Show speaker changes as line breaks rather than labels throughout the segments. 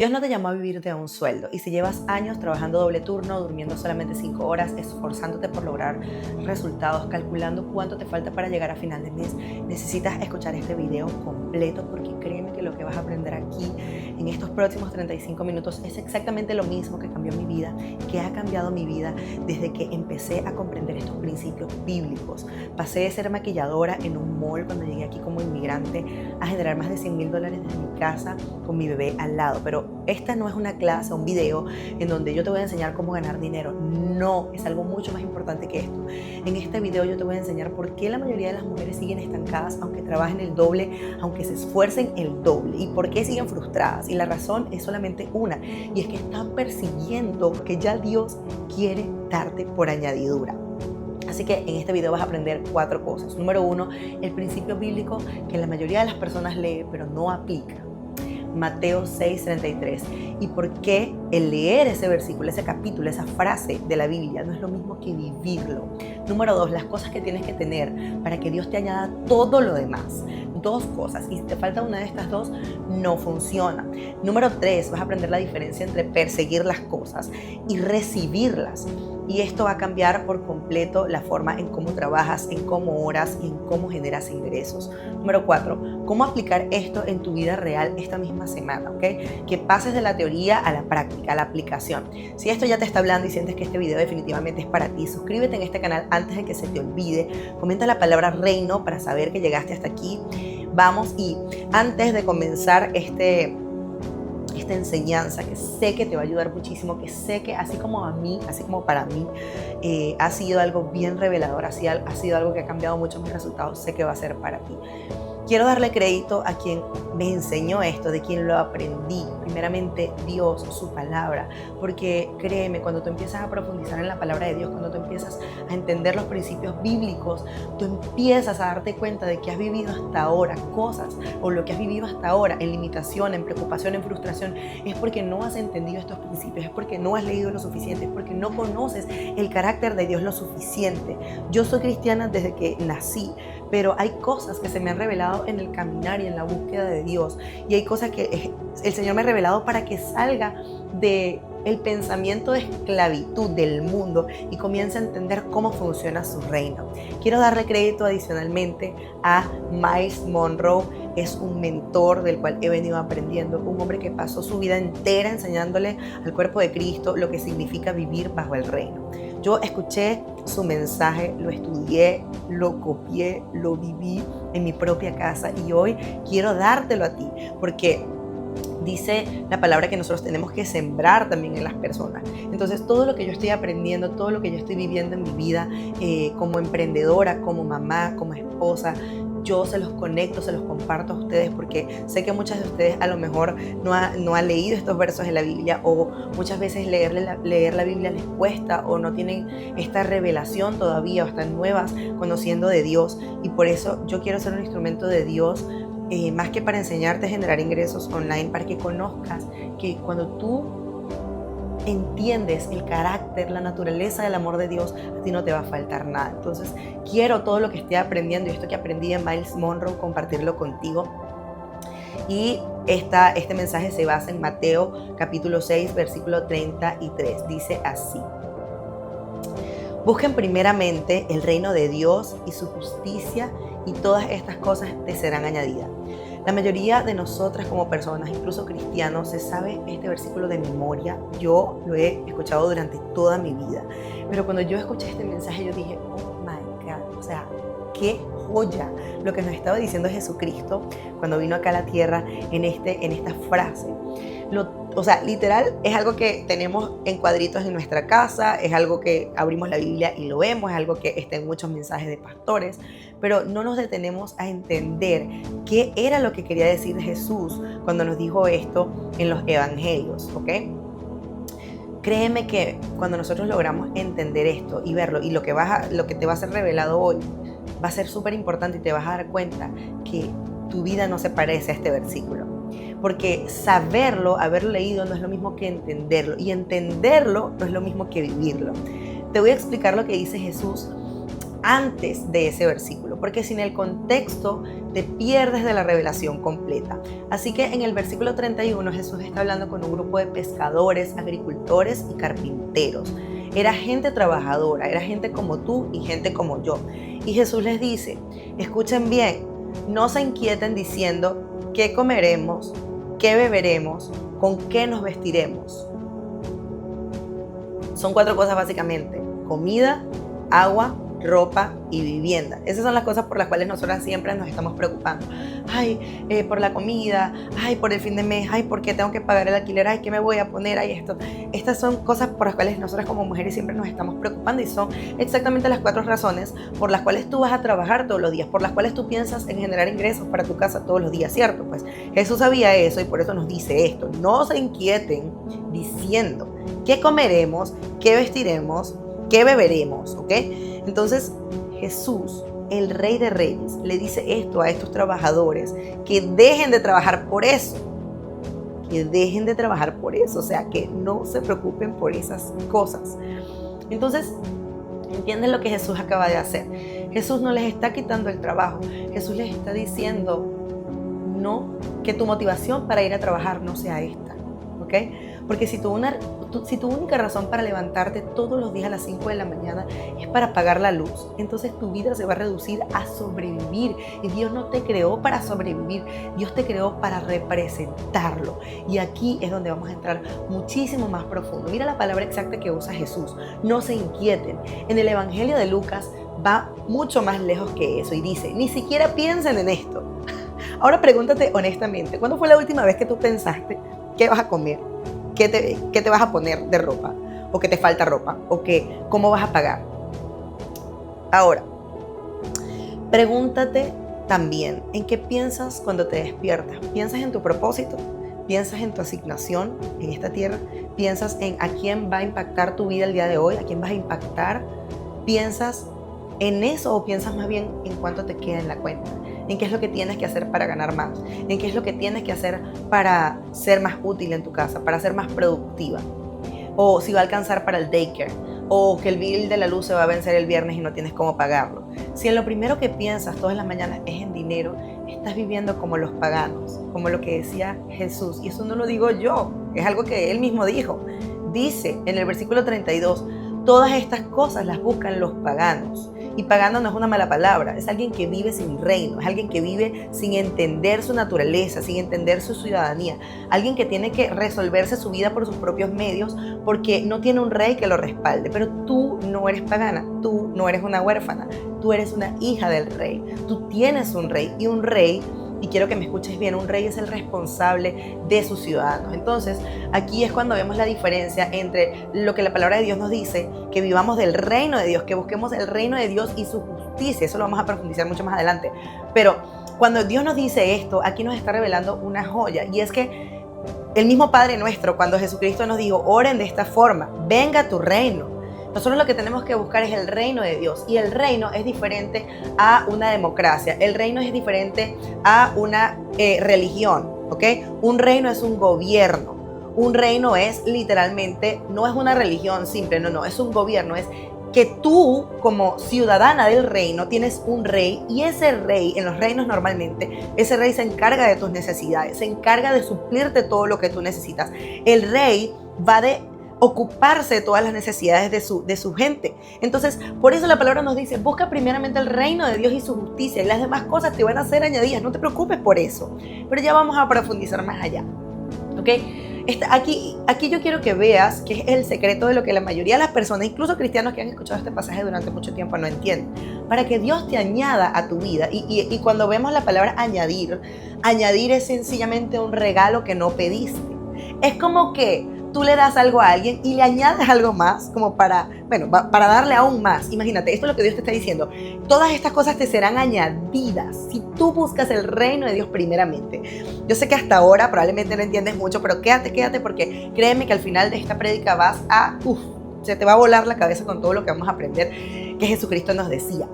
Dios no te llamó a vivir de un sueldo, y si llevas años trabajando doble turno, durmiendo solamente 5 horas, esforzándote por lograr resultados, calculando cuánto te falta para llegar a final de mes, necesitas escuchar este video completo, porque créeme que lo que vas a aprender aquí en estos próximos 35 minutos es exactamente lo mismo que cambió mi vida, que ha cambiado mi vida desde que empecé a comprender estos principios bíblicos. Pasé de ser maquilladora en un mall cuando llegué aquí como inmigrante a generar más de $100,000 desde mi casa con mi bebé al lado. Pero esta no es una clase, un video en donde yo te voy a enseñar cómo ganar dinero. No, es algo mucho más importante que esto. En este video yo te voy a enseñar por qué la mayoría de las mujeres siguen estancadas aunque trabajen el doble, aunque se esfuercen el doble, y por qué siguen frustradas. Y la razón es solamente una, y es que están persiguiendo que ya Dios quiere darte por añadidura. Así que en este video vas a aprender 4 cosas. Número 1, el principio bíblico que la mayoría de las personas lee pero no aplica. Mateo 6:33. ¿Y por qué el leer ese versículo, ese capítulo, esa frase de la Biblia no es lo mismo que vivirlo? Número 2, las cosas que tienes que tener para que Dios te añada todo lo demás. 2 cosas, y si te falta una de estas 2, no funciona. Número 3, vas a aprender la diferencia entre perseguir las cosas y recibirlas. Y esto va a cambiar por completo la forma en cómo trabajas, en cómo oras y en cómo generas ingresos. Número 4, cómo aplicar esto en tu vida real esta misma semana, ¿ok? Que pases de la teoría a la práctica, a la aplicación. Si esto ya te está hablando y sientes que este video definitivamente es para ti, suscríbete en este canal antes de que se te olvide. Comenta la palabra reino para saber que llegaste hasta aquí. Vamos, y antes de comenzar esta enseñanza que sé que te va a ayudar muchísimo, que sé que así como a mí, así como para mí, ha sido algo bien revelador, ha sido algo que ha cambiado mucho mis resultados, sé que va a ser para ti. Quiero darle crédito a quien me enseñó esto, de quien lo aprendí. Primeramente, Dios, su palabra. Porque créeme, cuando tú empiezas a profundizar en la palabra de Dios, cuando tú empiezas a entender los principios bíblicos, tú empiezas a darte cuenta de que has vivido hasta ahora cosas, o lo que has vivido hasta ahora en limitación, en preocupación, en frustración, es porque no has entendido estos principios, es porque no has leído lo suficiente, es porque no conoces el carácter de Dios lo suficiente. Yo soy cristiana desde que nací, pero hay cosas que se me han revelado en el caminar y en la búsqueda de Dios, y hay cosas que el Señor me ha revelado para que salga de el pensamiento de esclavitud del mundo y comience a entender cómo funciona su reino. Quiero darle crédito adicionalmente a Myles Munroe. Es un mentor del cual he venido aprendiendo, un hombre que pasó su vida entera enseñándole al cuerpo de Cristo lo que significa vivir bajo el reino. Yo escuché su mensaje, lo estudié, lo copié, lo viví en mi propia casa, y hoy quiero dártelo a ti, porque dice la palabra que nosotros tenemos que sembrar también en las personas. Entonces, todo lo que yo estoy aprendiendo, todo lo que yo estoy viviendo en mi vida, como emprendedora, como mamá, como esposa, yo se los conecto, se los comparto a ustedes, porque sé que muchas de ustedes a lo mejor no ha leído estos versos de la Biblia, o muchas veces leer la Biblia les cuesta, o no tienen esta revelación todavía, o están nuevas conociendo de Dios. Y por eso yo quiero ser un instrumento de Dios, más que para enseñarte a generar ingresos online, para que conozcas que cuando tú entiendes el carácter, la naturaleza del amor de Dios, a ti no te va a faltar nada. Entonces, quiero todo lo que esté aprendiendo y esto que aprendí en Myles Munroe, compartirlo contigo. Y este mensaje se basa en Mateo capítulo 6, versículo 33. Dice así: busquen primeramente el reino de Dios y su justicia, y todas estas cosas te serán añadidas. La mayoría de nosotras como personas, incluso cristianos, se sabe este versículo de memoria. Yo lo he escuchado durante toda mi vida. Pero cuando yo escuché este mensaje, yo dije, oh my God, o sea, qué joya lo que nos estaba diciendo Jesucristo cuando vino acá a la tierra en esta frase. O sea, literal, es algo que tenemos en cuadritos en nuestra casa, es algo que abrimos la Biblia y lo vemos, es algo que está en muchos mensajes de pastores, pero no nos detenemos a entender qué era lo que quería decir Jesús cuando nos dijo esto en los evangelios, ¿ok? Créeme que cuando nosotros logramos entender esto y verlo, y lo que te va a ser revelado hoy va a ser súper importante, y te vas a dar cuenta que tu vida no se parece a este versículo. Porque saberlo, haberlo leído, no es lo mismo que entenderlo, y entenderlo no es lo mismo que vivirlo. Te voy a explicar lo que dice Jesús antes de ese versículo, porque sin el contexto te pierdes de la revelación completa. Así que en el versículo 31 Jesús está hablando con un grupo de pescadores, agricultores y carpinteros. Era gente trabajadora, era gente como tú y gente como yo. Y Jesús les dice, escuchen bien, no se inquieten diciendo qué comeremos, qué beberemos, con qué nos vestiremos. Son 4 cosas básicamente: comida, agua, ropa y vivienda. Esas son las cosas por las cuales nosotras siempre nos estamos preocupando. Ay, por la comida, ay, por el fin de mes, ay, ¿por qué tengo que pagar el alquiler? Ay, ¿qué me voy a poner? Ay, esto. Estas son cosas por las cuales nosotras como mujeres siempre nos estamos preocupando, y son exactamente las 4 razones por las cuales tú vas a trabajar todos los días, por las cuales tú piensas en generar ingresos para tu casa todos los días, ¿cierto? Pues Jesús sabía eso y por eso nos dice esto: no se inquieten diciendo qué comeremos, qué vestiremos, qué beberemos, ¿ok? Entonces Jesús, el Rey de Reyes, le dice esto a estos trabajadores, que dejen de trabajar por eso, que dejen de trabajar por eso, o sea, que no se preocupen por esas cosas. Entonces, ¿entienden lo que Jesús acaba de hacer? Jesús no les está quitando el trabajo, Jesús les está diciendo, no, que tu motivación para ir a trabajar no sea esta, ¿ok? Porque si tu única razón para levantarte todos los días a las 5 de la mañana es para pagar la luz, entonces tu vida se va a reducir a sobrevivir. Y Dios no te creó para sobrevivir, Dios te creó para representarlo. Y aquí es donde vamos a entrar muchísimo más profundo. Mira la palabra exacta que usa Jesús: no se inquieten. En el Evangelio de Lucas va mucho más lejos que eso y dice, ni siquiera piensen en esto. Ahora pregúntate honestamente, ¿cuándo fue la última vez que tú pensaste qué vas a comer? ¿Qué te vas a poner de ropa? ¿O que te falta ropa? ¿O cómo vas a pagar? Ahora, pregúntate también, ¿en qué piensas cuando te despiertas? ¿Piensas en tu propósito? ¿Piensas en tu asignación en esta tierra? ¿Piensas en a quién va a impactar tu vida el día de hoy? ¿A quién vas a impactar? ¿Piensas en eso o piensas más bien en cuánto te queda en la cuenta? ¿En qué es lo que tienes que hacer para ganar más? ¿En qué es lo que tienes que hacer para ser más útil en tu casa, para ser más productiva? O si va a alcanzar para el daycare, o que el bill de la luz se va a vencer el viernes y no tienes cómo pagarlo. Si en lo primero que piensas todas las mañanas es en dinero, estás viviendo como los paganos, como lo que decía Jesús. Y eso no lo digo yo, es algo que él mismo dijo. Dice en el versículo 32, todas estas cosas las buscan los paganos. Y pagano no es una mala palabra, es alguien que vive sin reino, es alguien que vive sin entender su naturaleza, sin entender su ciudadanía, alguien que tiene que resolverse su vida por sus propios medios porque no tiene un rey que lo respalde. Pero tú no eres pagana, tú no eres una huérfana, tú eres una hija del rey, tú tienes un rey, y un rey, y quiero que me escuches bien, un rey es el responsable de sus ciudadanos. Entonces, aquí es cuando vemos la diferencia entre lo que la palabra de Dios nos dice, que vivamos del reino de Dios, que busquemos el reino de Dios y su justicia. Eso lo vamos a profundizar mucho más adelante. Pero cuando Dios nos dice esto, aquí nos está revelando una joya, y es que el mismo Padre nuestro, cuando Jesucristo nos dijo, oren de esta forma, venga tu reino. Nosotros lo que tenemos que buscar es el reino de Dios, y el reino es diferente a una democracia, el reino es diferente a una religión, ¿ok? Un reino es un gobierno, un reino es literalmente, no es una religión simple, no, es un gobierno, es que tú como ciudadana del reino tienes un rey, y ese rey, en los reinos normalmente, ese rey se encarga de tus necesidades, se encarga de suplirte todo lo que tú necesitas. El rey va de ocuparse de todas las necesidades de su gente. Entonces, por eso la palabra nos dice, busca primeramente el reino de Dios y su justicia, y las demás cosas te van a ser añadidas, no te preocupes por eso. Pero ya vamos a profundizar más allá, ¿ok? Aquí yo quiero que veas que es el secreto de lo que la mayoría de las personas, incluso cristianos que han escuchado este pasaje durante mucho tiempo, no entienden. Para que Dios te añada a tu vida, y cuando vemos la palabra añadir es sencillamente un regalo que no pediste. Es como que tú le das algo a alguien y le añades algo más, como para darle aún más. Imagínate, esto es lo que Dios te está diciendo. Todas estas cosas te serán añadidas si tú buscas el reino de Dios primeramente. Yo sé que hasta ahora probablemente no entiendes mucho, pero quédate, porque créeme que al final de esta prédica se te va a volar la cabeza con todo lo que vamos a aprender que Jesucristo nos decía.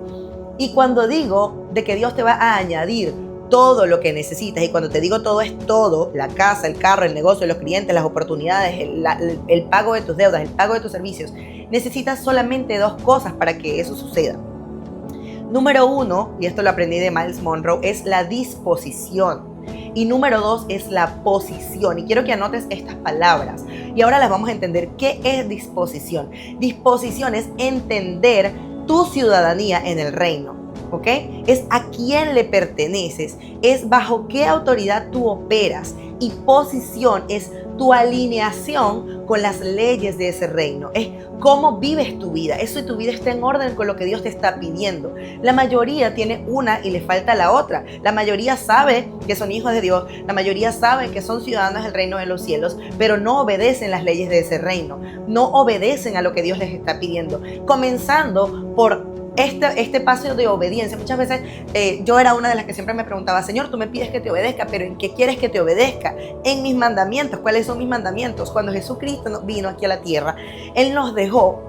Y cuando digo de que Dios te va a añadir todo lo que necesitas, y cuando te digo todo es todo, la casa, el carro, el negocio, los clientes, las oportunidades, el pago de tus deudas, el pago de tus servicios, necesitas solamente 2 cosas para que eso suceda. Número 1, y esto lo aprendí de Miles Monroe, es la disposición. Y número 2 es la posición. Y quiero que anotes estas palabras. Y ahora las vamos a entender. ¿Qué es disposición? Disposición es entender tu ciudadanía en el reino. ¿Ok? Es a quién le perteneces, es bajo qué autoridad tú operas, y posición es tu alineación con las leyes de ese reino, es cómo vives tu vida, eso y tu vida está en orden con lo que Dios te está pidiendo. La mayoría tiene una y le falta la otra. La mayoría sabe que son hijos de Dios, la mayoría sabe que son ciudadanos del reino de los cielos, pero no obedecen las leyes de ese reino, no obedecen a lo que Dios les está pidiendo, comenzando por este paso de obediencia. Muchas veces yo era una de las que siempre me preguntaba: Señor, tú me pides que te obedezca, pero ¿en qué quieres que te obedezca? En mis mandamientos. ¿Cuáles son mis mandamientos? Cuando Jesucristo vino aquí a la tierra, Él nos dejó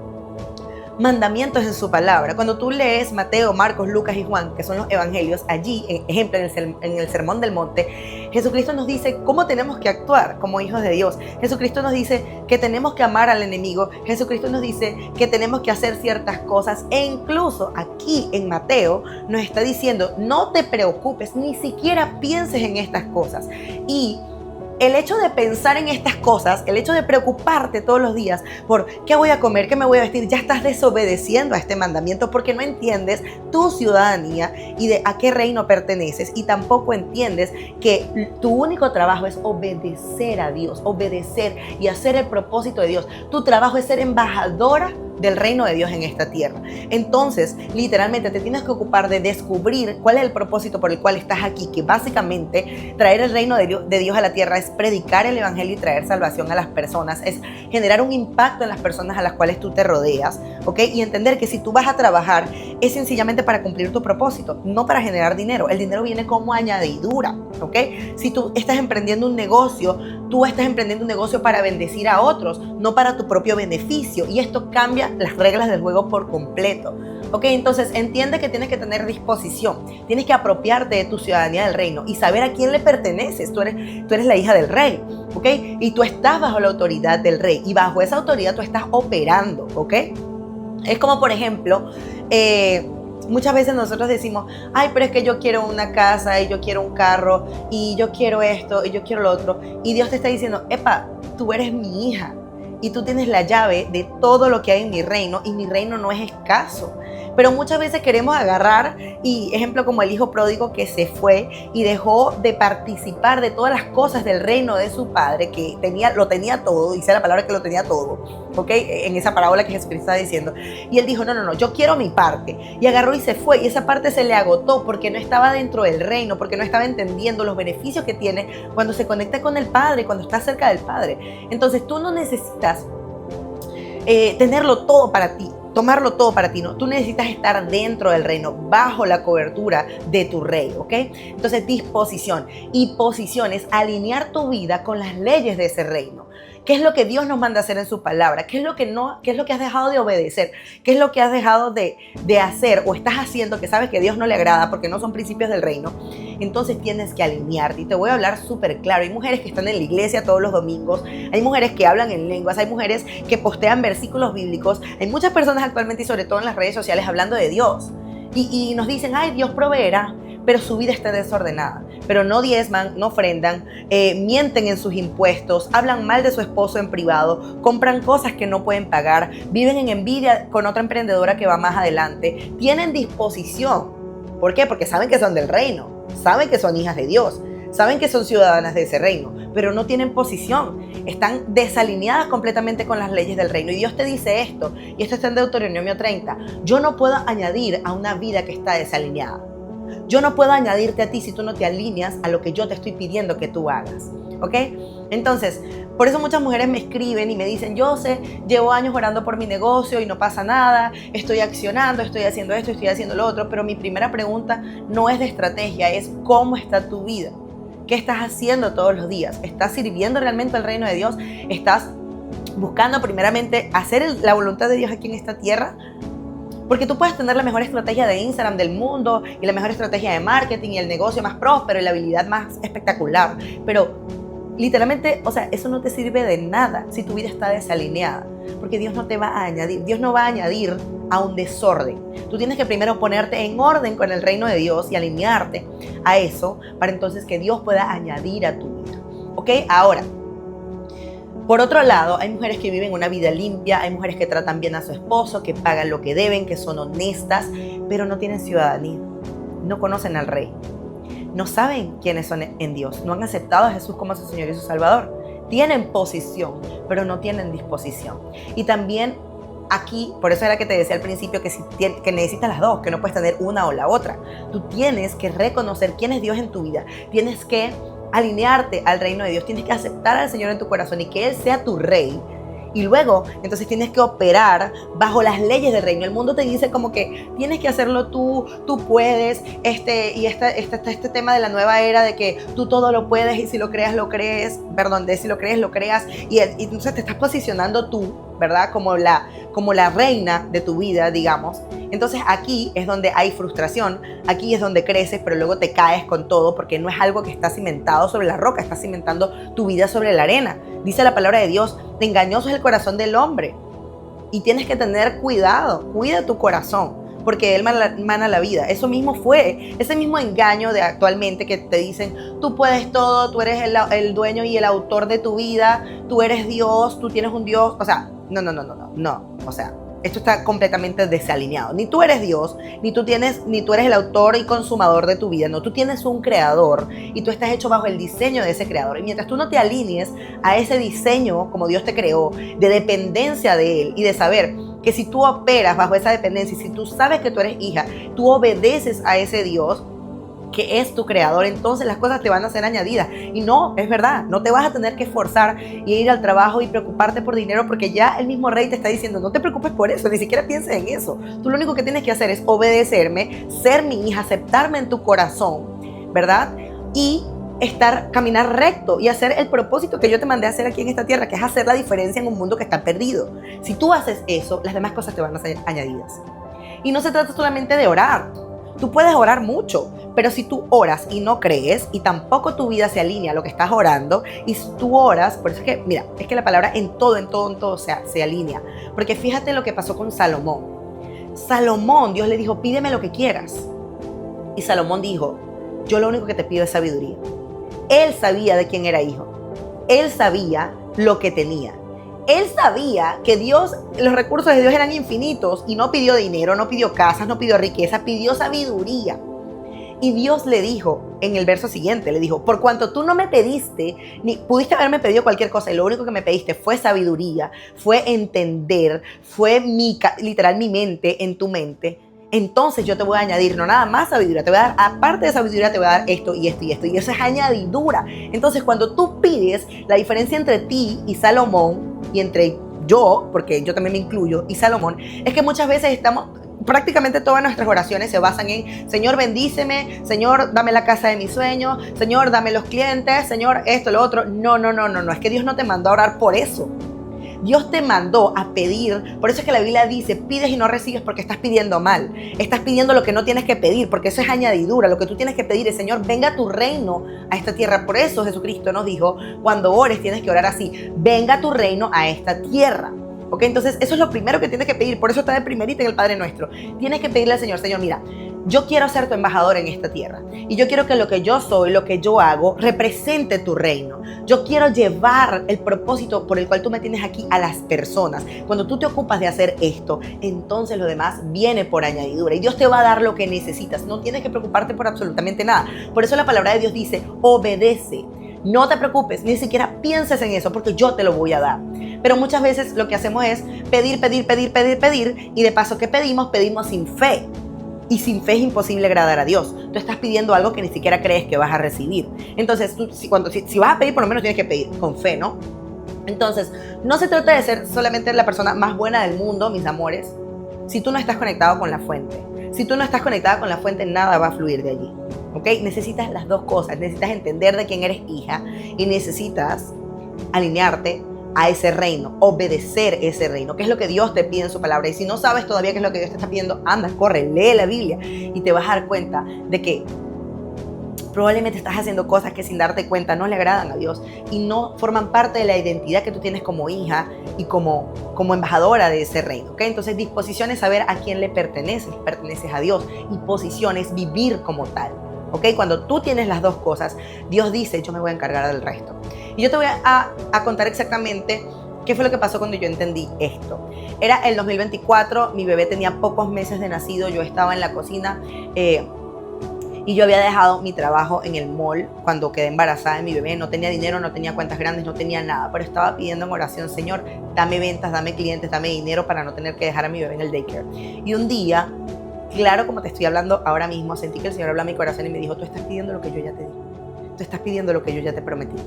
mandamientos en su palabra. Cuando tú lees Mateo, Marcos, Lucas y Juan, que son los evangelios, allí, ejemplo, en el Sermón del Monte, Jesucristo nos dice cómo tenemos que actuar como hijos de Dios. Jesucristo nos dice que tenemos que amar al enemigo. Jesucristo nos dice que tenemos que hacer ciertas cosas. E incluso aquí en Mateo nos está diciendo: no te preocupes, ni siquiera pienses en estas cosas. Y el hecho de pensar en estas cosas, el hecho de preocuparte todos los días por qué voy a comer, qué me voy a vestir, ya estás desobedeciendo a este mandamiento, porque no entiendes tu ciudadanía y de a qué reino perteneces, y tampoco entiendes que tu único trabajo es obedecer a Dios, obedecer y hacer el propósito de Dios. Tu trabajo es ser embajadora del reino de Dios en esta tierra. Entonces, literalmente te tienes que ocupar de descubrir cuál es el propósito por el cual estás aquí, que básicamente traer el reino de Dios a la tierra es predicar el evangelio y traer salvación a las personas, es generar un impacto en las personas a las cuales tú te rodeas, ¿ok? Y entender que si tú vas a trabajar es sencillamente para cumplir tu propósito, no para generar dinero. El dinero viene como añadidura, ¿ok? Si tú estás emprendiendo un negocio, tú estás emprendiendo un negocio para bendecir a otros, no para tu propio beneficio, y esto cambia las reglas del juego por completo. Ok, entonces entiende que tienes que tener disposición, tienes que apropiarte de tu ciudadanía del reino y saber a quién le perteneces. Tú eres la hija del rey, ok, y tú estás bajo la autoridad del rey, y bajo esa autoridad tú estás operando, ok. Es como, por ejemplo, muchas veces nosotros decimos: ay, pero es que yo quiero una casa, y yo quiero un carro, y yo quiero esto, y yo quiero lo otro, y Dios te está diciendo: epa, tú eres mi hija, y tú tienes la llave de todo lo que hay en mi reino, y mi reino no es escaso. Pero muchas veces queremos agarrar, y ejemplo como el hijo pródigo que se fue y dejó de participar de todas las cosas del reino de su padre, que lo tenía todo, dice la palabra que lo tenía todo, ¿ok? En esa parábola que Jesucristo está diciendo. Y él dijo: no, yo quiero mi parte. Y agarró y se fue, y esa parte se le agotó porque no estaba dentro del reino, porque no estaba entendiendo los beneficios que tiene cuando se conecta con el Padre, cuando está cerca del Padre. Entonces tú no necesitas tenerlo todo para ti, tomarlo todo para ti, no. Tú necesitas estar dentro del reino, bajo la cobertura de tu rey, ¿ok? Entonces, disposición y posición es alinear tu vida con las leyes de ese reino. ¿Qué es lo que Dios nos manda hacer en su palabra? ¿Qué es lo que has dejado de obedecer? ¿Qué es lo que has dejado de hacer o estás haciendo que sabes que a Dios no le agrada porque no son principios del reino? Entonces tienes que alinearte, y te voy a hablar súper claro. Hay mujeres que están en la iglesia todos los domingos, hay mujeres que hablan en lenguas, hay mujeres que postean versículos bíblicos, hay muchas personas actualmente, y sobre todo en las redes sociales, hablando de Dios. Y nos dicen: ay, Dios proveerá, pero su vida está desordenada, pero no diezman, no ofrendan, mienten en sus impuestos, hablan mal de su esposo en privado, compran cosas que no pueden pagar, viven en envidia con otra emprendedora que va más adelante, tienen disposición. ¿Por qué? Porque saben que son del reino, saben que son hijas de Dios, saben que son ciudadanas de ese reino, pero no tienen posición, están desalineadas completamente con las leyes del reino. Y Dios te dice esto, y esto está en Deuteronomio 30: yo no puedo añadir a una vida que está desalineada. Yo no puedo añadirte a ti si tú no te alineas a lo que yo te estoy pidiendo que tú hagas, ¿ok? Entonces, por eso muchas mujeres me escriben y me dicen: yo llevo años orando por mi negocio y no pasa nada, estoy accionando, estoy haciendo esto, estoy haciendo lo otro, pero mi primera pregunta no es de estrategia, es ¿cómo está tu vida? ¿Qué estás haciendo todos los días? ¿Estás sirviendo realmente al reino de Dios? ¿Estás buscando primeramente hacer la voluntad de Dios aquí en esta tierra? Porque tú puedes tener la mejor estrategia de Instagram del mundo y la mejor estrategia de marketing y el negocio más próspero y la habilidad más espectacular, pero literalmente, o sea, eso no te sirve de nada si tu vida está desalineada, porque Dios no te va a añadir, Dios no va a añadir a un desorden. Tú tienes que primero ponerte en orden con el reino de Dios y alinearte a eso para entonces que Dios pueda añadir a tu vida. ¿Ok? Ahora, por otro lado, hay mujeres que viven una vida limpia, hay mujeres que tratan bien a su esposo, que pagan lo que deben, que son honestas, pero no tienen ciudadanía, no conocen al Rey, no saben quiénes son en Dios, no han aceptado a Jesús como su Señor y su Salvador. Tienen posición, pero no tienen disposición. Y también aquí, por eso era que te decía al principio que necesitas las dos, que no puedes tener una o la otra. Tú tienes que reconocer quién es Dios en tu vida, tienes que alinearte al reino de Dios, tienes que aceptar al Señor en tu corazón y que Él sea tu Rey. Y luego, entonces tienes que operar bajo las leyes del reino. El mundo te dice como que tienes que hacerlo tú puedes, este tema de la nueva era de que tú todo lo puedes y si lo creas, lo crees, perdón, de si lo crees, lo creas. Y entonces te estás posicionando tú, ¿verdad? Como la reina de tu vida, digamos. Entonces aquí es donde hay frustración, aquí es donde creces, pero luego te caes con todo porque no es algo que está cimentado sobre la roca, estás cimentando tu vida sobre la arena. Dice la palabra de Dios, engañoso es el corazón del hombre y tienes que tener cuidado, cuida tu corazón porque él mana la vida. Eso mismo fue, ese mismo engaño de actualmente que te dicen, tú puedes todo, tú eres el dueño y el autor de tu vida, tú eres Dios, tú tienes un Dios, o sea, no, o sea, esto está completamente desalineado. Ni tú eres Dios, ni tú eres el autor y consumador de tu vida. No, tú tienes un creador y tú estás hecho bajo el diseño de ese creador. Y mientras tú no te alinees a ese diseño como Dios te creó, de dependencia de Él y de saber que si tú operas bajo esa dependencia y si tú sabes que tú eres hija, tú obedeces a ese Dios que es tu creador, entonces las cosas te van a ser añadidas. Y no, es verdad, no te vas a tener que esforzar y ir al trabajo y preocuparte por dinero porque ya el mismo Rey te está diciendo, no te preocupes por eso, ni siquiera pienses en eso. Tú lo único que tienes que hacer es obedecerme, ser mi hija, aceptarme en tu corazón, ¿verdad? Y caminar recto y hacer el propósito que yo te mandé a hacer aquí en esta tierra, que es hacer la diferencia en un mundo que está perdido. Si tú haces eso, las demás cosas te van a ser añadidas. Y no se trata solamente de orar. Tú puedes orar mucho, pero si tú oras y no crees y tampoco tu vida se alinea a lo que estás orando, y si tú oras, por eso es que, mira, es que la palabra en todo se alinea. Porque fíjate lo que pasó con Salomón. Salomón, Dios le dijo, pídeme lo que quieras. Y Salomón dijo, yo lo único que te pido es sabiduría. Él sabía de quién era hijo. Él sabía lo que tenía. Él sabía que los recursos de Dios eran infinitos y no pidió dinero, no pidió casas, no pidió riqueza, pidió sabiduría. Y Dios le dijo en el verso siguiente, le dijo, por cuanto tú no me pediste, ni pudiste haberme pedido cualquier cosa, y lo único que me pediste fue sabiduría, fue entender, fue literal mi mente en tu mente, entonces yo te voy a añadir no nada más sabiduría, te voy a dar, aparte de sabiduría, te voy a dar esto y esto y esto, y eso es añadidura. Entonces cuando tú pides, la diferencia entre ti y Salomón, y entre yo, porque yo también me incluyo, y Salomón, es que muchas veces prácticamente todas nuestras oraciones se basan en, Señor, bendíceme, Señor, dame la casa de mis sueños, Señor, dame los clientes, Señor, esto, lo otro. No, es que Dios no te mandó a orar por eso. Dios te mandó a pedir, por eso es que la Biblia dice, pides y no recibes porque estás pidiendo mal. Estás pidiendo lo que no tienes que pedir, porque eso es añadidura. Lo que tú tienes que pedir es, Señor, venga tu reino a esta tierra. Por eso Jesucristo nos dijo, cuando ores tienes que orar así, venga tu reino a esta tierra. ¿Ok? Entonces eso es lo primero que tienes que pedir, por eso está de primerita en el Padre Nuestro. Tienes que pedirle al Señor, Señor, mira, yo quiero ser tu embajador en esta tierra y yo quiero que lo que yo soy, lo que yo hago, represente tu reino. Yo quiero llevar el propósito por el cual tú me tienes aquí a las personas. Cuando tú te ocupas de hacer esto, entonces lo demás viene por añadidura y Dios te va a dar lo que necesitas. No tienes que preocuparte por absolutamente nada. Por eso la palabra de Dios dice, obedece. No te preocupes, ni siquiera pienses en eso porque yo te lo voy a dar. Pero muchas veces lo que hacemos es pedir y de paso que pedimos sin fe. Y sin fe es imposible agradar a Dios. Tú estás pidiendo algo que ni siquiera crees que vas a recibir. Entonces, si vas a pedir, por lo menos tienes que pedir con fe, ¿no? Entonces, no se trata de ser solamente la persona más buena del mundo, mis amores, si tú no estás conectado con la fuente. Si tú no estás conectada con la fuente, nada va a fluir de allí. ¿Ok? Necesitas las dos cosas. Necesitas entender de quién eres hija y necesitas alinearte a ese reino, obedecer ese reino, que es lo que Dios te pide en su palabra. Y si no sabes todavía qué es lo que Dios te está pidiendo, anda, corre, lee la Biblia y te vas a dar cuenta de que Probablemente estás haciendo cosas que sin darte cuenta no le agradan a Dios y no forman parte de la identidad que tú tienes como hija y como embajadora de ese reino, ¿ok? Entonces, disposición es saber a quién le perteneces a Dios, y posición es vivir como tal, ¿ok? Cuando tú tienes las dos cosas, Dios dice, yo me voy a encargar del resto. Y yo te voy a contar exactamente qué fue lo que pasó cuando yo entendí esto. Era el 2024, mi bebé tenía pocos meses de nacido, yo estaba en la cocina, y yo había dejado mi trabajo en el mall cuando quedé embarazada de mi bebé. No tenía dinero, no tenía cuentas grandes, no tenía nada. Pero estaba pidiendo en oración, Señor, dame ventas, dame clientes, dame dinero para no tener que dejar a mi bebé en el daycare. Y un día, claro, como te estoy hablando ahora mismo, sentí que el Señor habló a mi corazón y me dijo, tú estás pidiendo lo que yo ya te di. Tú estás pidiendo lo que yo ya te prometí.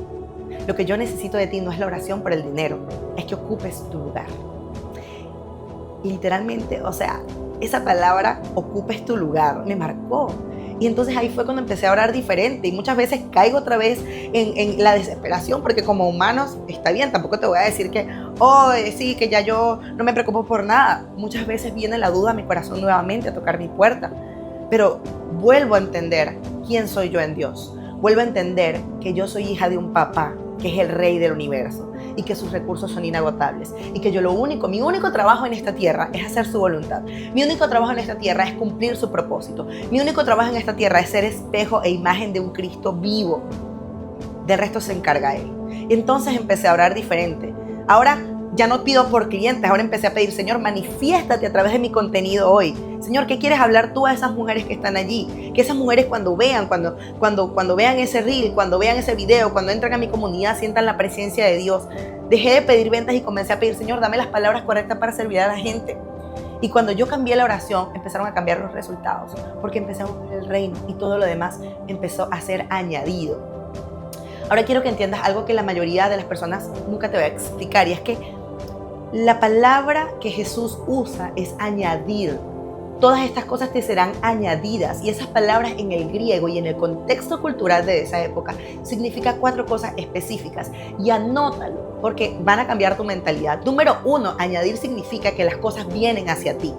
Lo que yo necesito de ti no es la oración por el dinero, es que ocupes tu lugar. Y literalmente, o sea, esa palabra, ocupes tu lugar, me marcó. Y entonces ahí fue cuando empecé a orar diferente, y muchas veces caigo otra vez en la desesperación, porque como humanos, está bien, tampoco te voy a decir que, sí, que ya yo no me preocupo por nada. Muchas veces viene la duda a mi corazón nuevamente a tocar mi puerta, pero vuelvo a entender quién soy yo en Dios. Vuelvo a entender que yo soy hija de un papá que es el rey del universo y que sus recursos son inagotables, y que yo mi único trabajo en esta tierra es hacer su voluntad. Mi único trabajo en esta tierra es cumplir su propósito. Mi único trabajo en esta tierra es ser espejo e imagen de un Cristo vivo. Del resto se encarga Él. Entonces empecé a orar diferente. Ahora ya no pido por clientes, ahora empecé a pedir, Señor, manifiéstate a través de mi contenido hoy. Señor, ¿qué quieres hablar tú a esas mujeres que están allí? Que esas mujeres cuando vean ese reel, cuando vean ese video, cuando entran a mi comunidad, sientan la presencia de Dios. Dejé de pedir ventas y comencé a pedir, Señor, dame las palabras correctas para servir a la gente. Y cuando yo cambié la oración, empezaron a cambiar los resultados, porque empecé a buscar el reino y todo lo demás empezó a ser añadido. Ahora quiero que entiendas algo que la mayoría de las personas nunca te va a explicar, y es que la palabra que Jesús usa es añadir. Todas estas cosas te serán añadidas, y esas palabras en el griego y en el contexto cultural de esa época significa 4 cosas específicas, y anótalo porque van a cambiar tu mentalidad. Número 1, añadir significa que las cosas vienen hacia ti,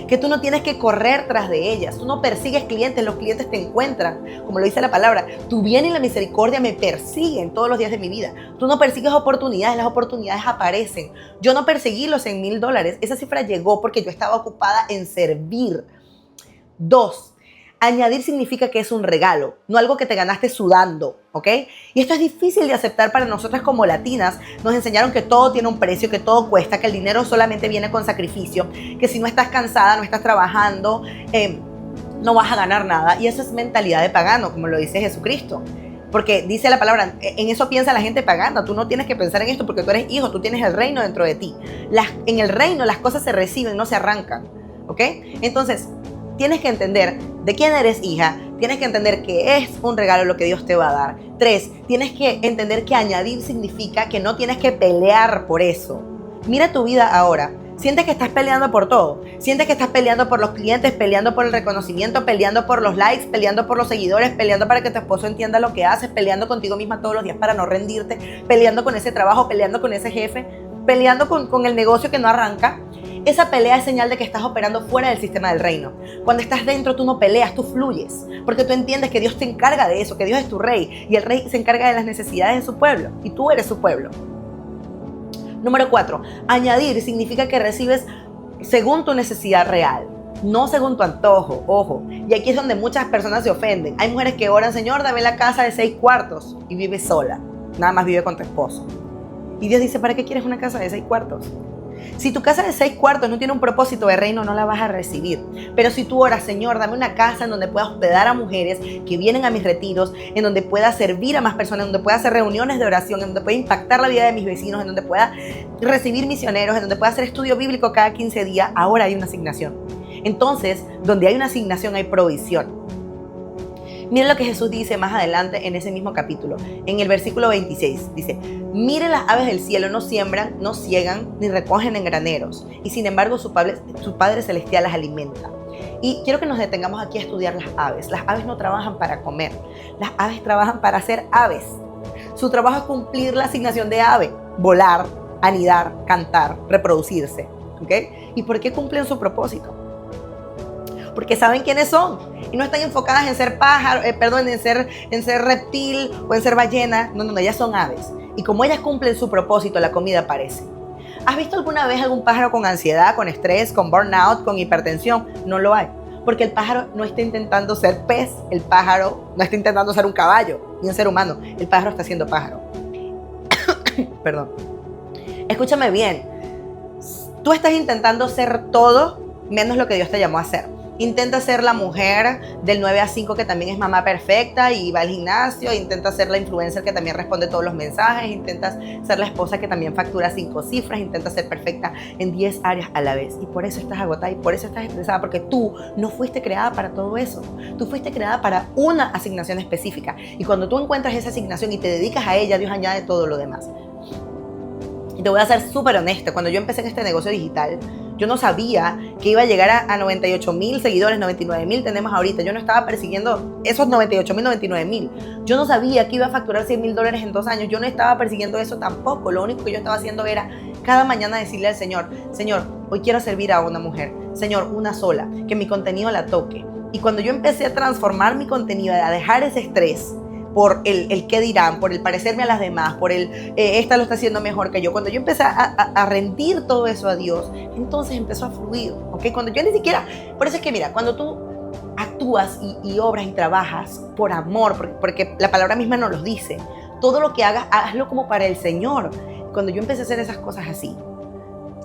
que tú no tienes que correr tras de ellas, tú no persigues clientes, los clientes te encuentran, como lo dice la palabra, tu bien y la misericordia me persiguen todos los días de mi vida. Tú no persigues oportunidades, las oportunidades aparecen. Yo no perseguí los $100,000, esa cifra llegó porque yo estaba ocupada en servir. 2, añadir significa que es un regalo, no algo que te ganaste sudando, ¿ok? Y esto es difícil de aceptar para nosotras como latinas. Nos enseñaron que todo tiene un precio, que todo cuesta, que el dinero solamente viene con sacrificio, que si no estás cansada, no estás trabajando, no vas a ganar nada. Y eso es mentalidad de pagano, como lo dice Jesucristo. Porque dice la palabra, en eso piensa la gente pagana. Tú no tienes que pensar en esto porque tú eres hijo, tú tienes el reino dentro de ti. En el reino las cosas se reciben, no se arrancan, ¿ok? Entonces, tienes que entender de quién eres hija, tienes que entender que es un regalo lo que Dios te va a dar. 3, tienes que entender que añadir significa que no tienes que pelear por eso. Mira tu vida ahora. Sientes que estás peleando por todo. Sientes que estás peleando por los clientes, peleando por el reconocimiento, peleando por los likes, peleando por los seguidores, peleando para que tu esposo entienda lo que haces, peleando contigo misma todos los días para no rendirte, peleando con ese trabajo, peleando con ese jefe, peleando con el negocio que no arranca. Esa pelea es señal de que estás operando fuera del sistema del reino. Cuando estás dentro, tú no peleas, tú fluyes, porque tú entiendes que Dios te encarga de eso, que Dios es tu rey, y el rey se encarga de las necesidades de su pueblo, y tú eres su pueblo. Número 4, añadir significa que recibes según tu necesidad real, no según tu antojo, ojo. Y aquí es donde muchas personas se ofenden. Hay mujeres que oran, Señor, dame la casa de 6 cuartos, y vives sola, nada más vive con tu esposo. Y Dios dice, ¿para qué quieres una casa de 6 cuartos? Si tu casa de 6 cuartos no tiene un propósito de reino, no la vas a recibir. Pero si tú oras, Señor, dame una casa en donde pueda hospedar a mujeres que vienen a mis retiros, en donde pueda servir a más personas, en donde pueda hacer reuniones de oración, en donde pueda impactar la vida de mis vecinos, en donde pueda recibir misioneros, en donde pueda hacer estudio bíblico cada 15 días, ahora hay una asignación. Entonces, donde hay una asignación hay provisión. Miren lo que Jesús dice más adelante en ese mismo capítulo, en el versículo 26. Dice, miren las aves del cielo, no siembran, no ciegan, ni recogen en graneros, y sin embargo su Padre Celestial las alimenta. Y quiero que nos detengamos aquí a estudiar las aves. Las aves no trabajan para comer, las aves trabajan para ser aves. Su trabajo es cumplir la asignación de ave, volar, anidar, cantar, reproducirse. ¿Okay? ¿Y por qué cumplen su propósito? Porque saben quiénes son. y no están enfocadas en ser pájaro, en ser reptil o en ser ballena. No, ellas son aves. Y como ellas cumplen su propósito, la comida aparece. ¿Has visto alguna vez algún pájaro con ansiedad, con estrés, con burnout, con hipertensión? No lo hay. Porque el pájaro no está intentando ser pez, el pájaro no está intentando ser un caballo, ni un ser humano. El pájaro está siendo pájaro. Perdón. Escúchame bien. Tú estás intentando ser todo menos lo que Dios te llamó a ser. Intenta ser la mujer del 9 a 5 que también es mamá perfecta y va al gimnasio. Intenta ser la influencer que también responde todos los mensajes. Intenta ser la esposa que también factura 5 cifras. Intenta ser perfecta en 10 áreas a la vez. Y por eso estás agotada y por eso estás estresada, porque tú no fuiste creada para todo eso. Tú fuiste creada para una asignación específica. Y cuando tú encuentras esa asignación y te dedicas a ella, Dios añade todo lo demás. Y te voy a ser súper honesta. Cuando yo empecé en este negocio digital, yo no sabía que iba a llegar a 98,000 seguidores, 99,000 tenemos ahorita. Yo no estaba persiguiendo esos 98,000, 99,000. Yo no sabía que iba a facturar $100,000 en 2 años. Yo no estaba persiguiendo eso tampoco. Lo único que yo estaba haciendo era cada mañana decirle al Señor, Señor, hoy quiero servir a una mujer. Señor, una sola, que mi contenido la toque. Y cuando yo empecé a transformar mi contenido, a dejar ese estrés por el qué dirán, por el parecerme a las demás, por esta lo está haciendo mejor que yo. Cuando yo empecé a rendir todo eso a Dios, entonces empezó a fluir, ¿ok? Cuando yo ni siquiera, por eso es que mira, cuando tú actúas y obras y trabajas por amor, porque la palabra misma nos lo dice, todo lo que hagas, hazlo como para el Señor. Cuando yo empecé a hacer esas cosas así,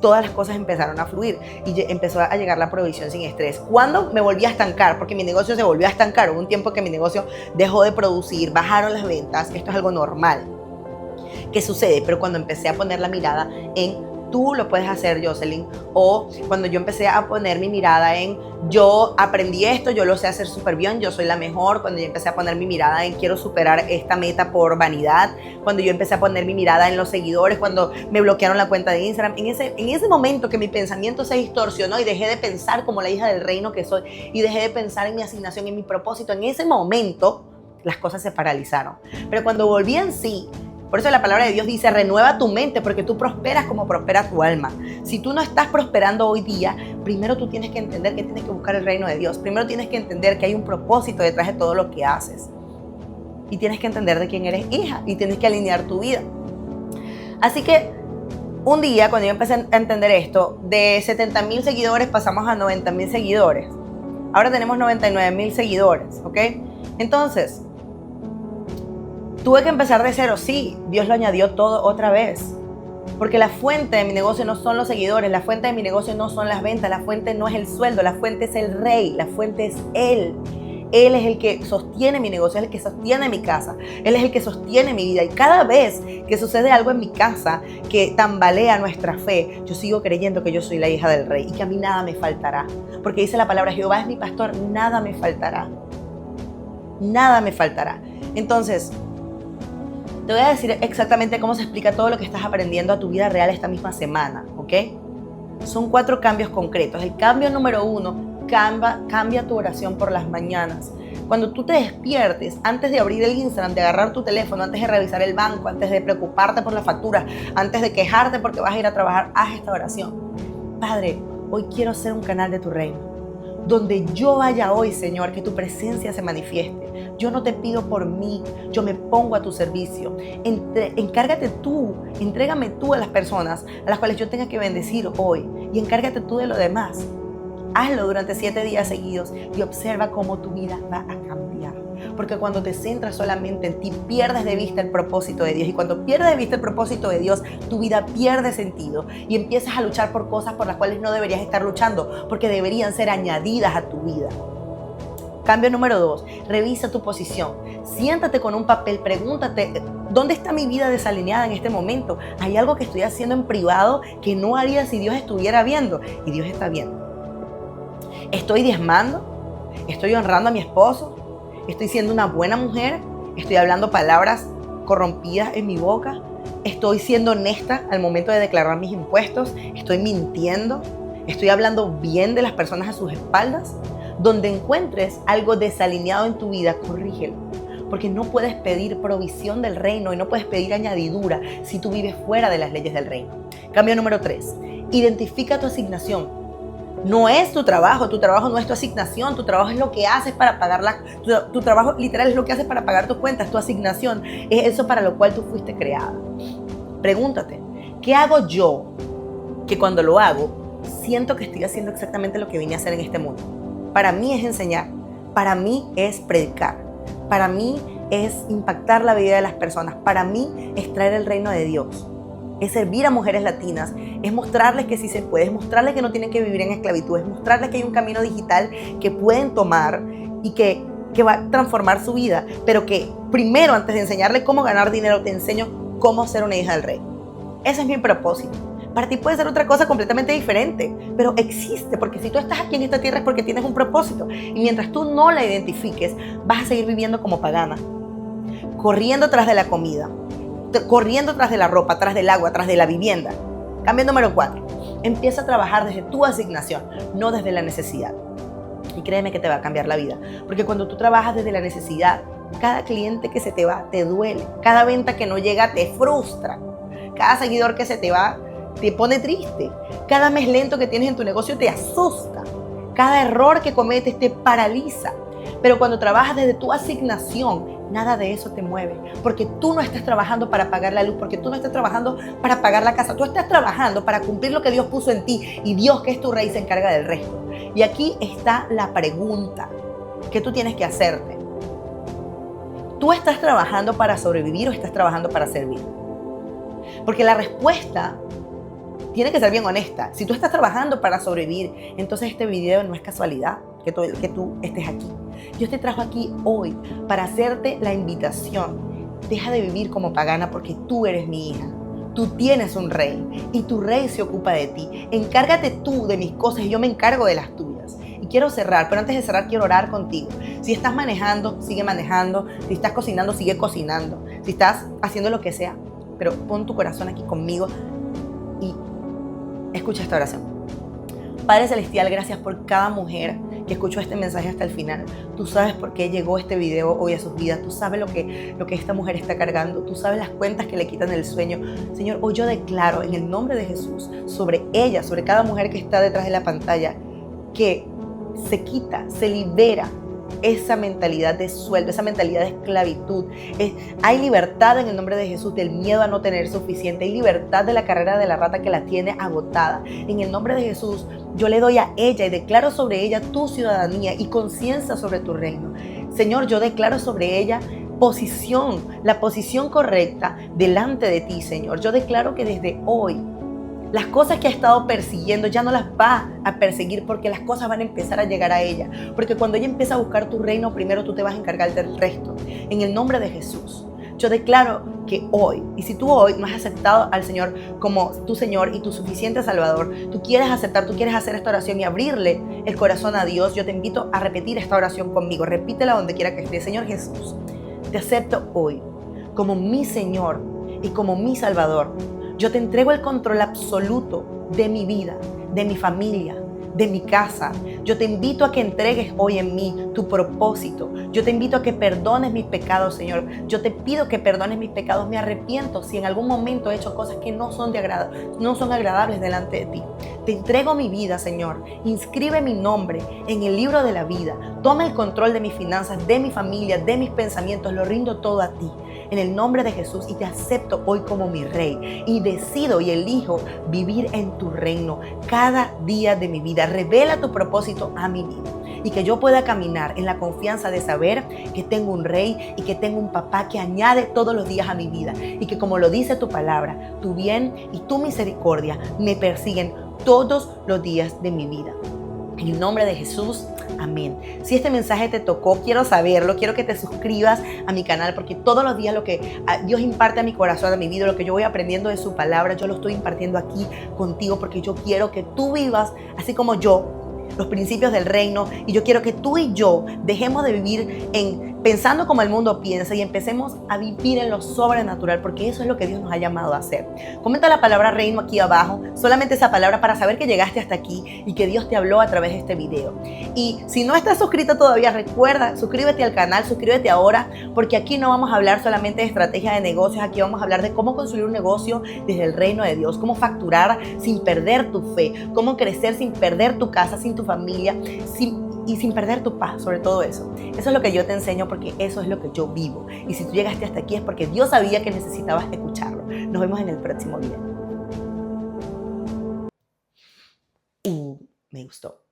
todas las cosas empezaron a fluir y empezó a llegar la provisión sin estrés. ¿Cuándo me volví a estancar? Porque mi negocio se volvió a estancar. Hubo un tiempo que mi negocio dejó de producir, bajaron las ventas. Esto es algo normal que sucede, pero cuando empecé a poner la mirada en tú lo puedes hacer, Jocelyn, o cuando yo empecé a poner mi mirada en yo aprendí esto, yo lo sé hacer súper bien, yo soy la mejor, cuando yo empecé a poner mi mirada en quiero superar esta meta por vanidad, cuando yo empecé a poner mi mirada en los seguidores, cuando me bloquearon la cuenta de Instagram, en ese momento que mi pensamiento se distorsionó y dejé de pensar como la hija del reino que soy y dejé de pensar en mi asignación, en mi propósito, en ese momento las cosas se paralizaron. Pero cuando volví en sí, por eso la palabra de Dios dice, renueva tu mente porque tú prosperas como prospera tu alma. Si tú no estás prosperando hoy día, primero tú tienes que entender que tienes que buscar el reino de Dios. Primero tienes que entender que hay un propósito detrás de todo lo que haces. Y tienes que entender de quién eres hija y tienes que alinear tu vida. Así que un día, cuando yo empecé a entender esto, de 70,000 seguidores pasamos a 90,000 seguidores. Ahora tenemos 99,000 seguidores, ¿ok? Entonces, tuve que empezar de cero, sí, Dios lo añadió todo otra vez. Porque la fuente de mi negocio no son los seguidores, la fuente de mi negocio no son las ventas, la fuente no es el sueldo, la fuente es el Rey, la fuente es Él. Él es el que sostiene mi negocio, es el que sostiene mi casa, Él es el que sostiene mi vida. Y cada vez que sucede algo en mi casa que tambalea nuestra fe, yo sigo creyendo que yo soy la hija del Rey y que a mí nada me faltará. Porque dice la palabra, Jehová es mi pastor, nada me faltará. Nada me faltará. Entonces, te voy a decir exactamente cómo se explica todo lo que estás aprendiendo a tu vida real esta misma semana, ¿ok? Son 4 cambios concretos. El cambio número 1, cambia tu oración por las mañanas. Cuando tú te despiertes, antes de abrir el Instagram, de agarrar tu teléfono, antes de revisar el banco, antes de preocuparte por la factura, antes de quejarte porque vas a ir a trabajar, haz esta oración. Padre, hoy quiero ser un canal de tu reino. Donde yo vaya hoy, Señor, que tu presencia se manifieste. Yo no te pido por mí, yo me pongo a tu servicio. Encárgate tú, entrégame tú a las personas a las cuales yo tenga que bendecir hoy y encárgate tú de lo demás. Hazlo durante 7 días seguidos y observa cómo tu vida va a cambiar. Porque cuando te centras solamente en ti, pierdes de vista el propósito de Dios. Y cuando pierdes de vista el propósito de Dios, tu vida pierde sentido y empiezas a luchar por cosas por las cuales no deberías estar luchando, porque deberían ser añadidas a tu vida. Cambio número 2, revisa tu posición. Siéntate con un papel, pregúntate, ¿dónde está mi vida desalineada en este momento? ¿Hay algo que estoy haciendo en privado que no haría si Dios estuviera viendo? Y Dios está viendo. ¿Estoy diezmando? ¿Estoy honrando a mi esposo? ¿Estoy siendo una buena mujer? ¿Estoy hablando palabras corrompidas en mi boca? ¿Estoy siendo honesta al momento de declarar mis impuestos? ¿Estoy mintiendo? ¿Estoy hablando bien de las personas a sus espaldas? Donde encuentres algo desalineado en tu vida, corrígelo. Porque no puedes pedir provisión del reino y no puedes pedir añadidura si tú vives fuera de las leyes del reino. Cambio número 3. Identifica tu asignación. No es tu trabajo no es tu asignación, tu trabajo es lo que haces para pagar tu trabajo literal es lo que haces para pagar tus cuentas, tu asignación es eso para lo cual tú fuiste creada. Pregúntate, ¿qué hago yo que cuando lo hago siento que estoy haciendo exactamente lo que vine a hacer en este mundo? Para mí es enseñar, para mí es predicar, para mí es impactar la vida de las personas, para mí es traer el reino de Dios. Es servir a mujeres latinas, es mostrarles que sí se puede, es mostrarles que no tienen que vivir en esclavitud, es mostrarles que hay un camino digital que pueden tomar y que va a transformar su vida, pero que primero, antes de enseñarles cómo ganar dinero, te enseño cómo ser una hija del rey. Ese es mi propósito. Para ti puede ser otra cosa completamente diferente, pero existe, porque si tú estás aquí en esta tierra es porque tienes un propósito, y mientras tú no la identifiques, vas a seguir viviendo como pagana, corriendo tras de la comida, corriendo tras de la ropa, tras del agua, tras de la vivienda. Cambio número 4. Empieza a trabajar desde tu asignación, no desde la necesidad. Y créeme que te va a cambiar la vida. Porque cuando tú trabajas desde la necesidad, cada cliente que se te va te duele. Cada venta que no llega te frustra. Cada seguidor que se te va te pone triste. Cada mes lento que tienes en tu negocio te asusta. Cada error que cometes te paraliza. Pero cuando trabajas desde tu asignación, nada de eso te mueve, porque tú no estás trabajando para pagar la luz, porque tú no estás trabajando para pagar la casa, tú estás trabajando para cumplir lo que Dios puso en ti, y Dios, que es tu rey, se encarga del resto. Y aquí está la pregunta que tú tienes que hacerte. ¿Tú estás trabajando para sobrevivir o estás trabajando para servir? Porque la respuesta tiene que ser bien honesta. Si tú estás trabajando para sobrevivir, entonces este video no es casualidad que tú estés aquí. Dios te trajo aquí hoy para hacerte la invitación. Deja de vivir como pagana, porque tú eres mi hija. Tú tienes un rey y tu rey se ocupa de ti. Encárgate tú de mis cosas y yo me encargo de las tuyas. Y quiero cerrar, pero antes de cerrar quiero orar contigo. Si estás manejando, sigue manejando. Si estás cocinando, sigue cocinando. Si estás haciendo lo que sea, pero pon tu corazón aquí conmigo y escucha esta oración. Padre Celestial, gracias por cada mujer que escuchó este mensaje hasta el final. Tú sabes por qué llegó este video hoy a sus vidas. Tú sabes lo que esta mujer está cargando. Tú sabes las cuentas que le quitan el sueño. Señor, hoy yo declaro en el nombre de Jesús sobre ella, sobre cada mujer que está detrás de la pantalla, que se quita, se libera esa mentalidad de sueldo, esa mentalidad de esclavitud. Hay libertad en el nombre de Jesús del miedo a no tener suficiente. Hay libertad de la carrera de la rata que la tiene agotada. En el nombre de Jesús, yo le doy a ella y declaro sobre ella tu ciudadanía y conciencia sobre tu reino. Señor, yo declaro sobre ella posición, la posición correcta delante de ti, Señor. Yo declaro que desde hoy las cosas que ha estado persiguiendo ya no las va a perseguir, porque las cosas van a empezar a llegar a ella. Porque cuando ella empieza a buscar tu reino, primero tú te vas a encargar del resto. En el nombre de Jesús, yo declaro que hoy, y si tú hoy no has aceptado al Señor como tu Señor y tu suficiente Salvador, tú quieres aceptar, tú quieres hacer esta oración y abrirle el corazón a Dios, yo te invito a repetir esta oración conmigo. Repítela donde quiera que estés. Señor Jesús, te acepto hoy como mi Señor y como mi Salvador. Yo te entrego el control absoluto de mi vida, de mi familia, de mi casa. Yo te invito a que entregues hoy en mí tu propósito. Yo te invito a que perdones mis pecados, Señor. Yo te pido que perdones mis pecados. Me arrepiento si en algún momento he hecho cosas que no son agradables delante de ti. Te entrego mi vida, Señor. Inscribe mi nombre en el libro de la vida. Toma el control de mis finanzas, de mi familia, de mis pensamientos. Lo rindo todo a ti, en el nombre de Jesús, y te acepto hoy como mi rey. Y decido y elijo vivir en tu reino cada día de mi vida. Revela tu propósito a mi vida y que yo pueda caminar en la confianza de saber que tengo un rey y que tengo un papá que añade todos los días a mi vida, y que, como lo dice tu palabra, tu bien y tu misericordia me persiguen todos los días de mi vida. En el nombre de Jesús, amén. Si este mensaje te tocó, quiero saberlo, quiero que te suscribas a mi canal, porque todos los días lo que Dios imparte a mi corazón, a mi vida, lo que yo voy aprendiendo de su palabra, yo lo estoy impartiendo aquí contigo, porque yo quiero que tú vivas, así como yo, los principios del reino, y yo quiero que tú y yo dejemos de vivir en pensando como el mundo piensa y empecemos a vivir en lo sobrenatural, porque eso es lo que Dios nos ha llamado a hacer. Comenta la palabra reino aquí abajo, solamente esa palabra para saber que llegaste hasta aquí y que Dios te habló a través de este video. Y si no estás suscrito todavía, recuerda, suscríbete al canal, suscríbete ahora, porque aquí no vamos a hablar solamente de estrategia de negocios, aquí vamos a hablar de cómo construir un negocio desde el reino de Dios, cómo facturar sin perder tu fe, cómo crecer sin perder tu casa, sin tu familia, sin perder tu paz, sobre todo eso. Eso es lo que yo te enseño porque eso es lo que yo vivo. Y si tú llegaste hasta aquí es porque Dios sabía que necesitabas escucharlo. Nos vemos en el próximo video. Me gustó.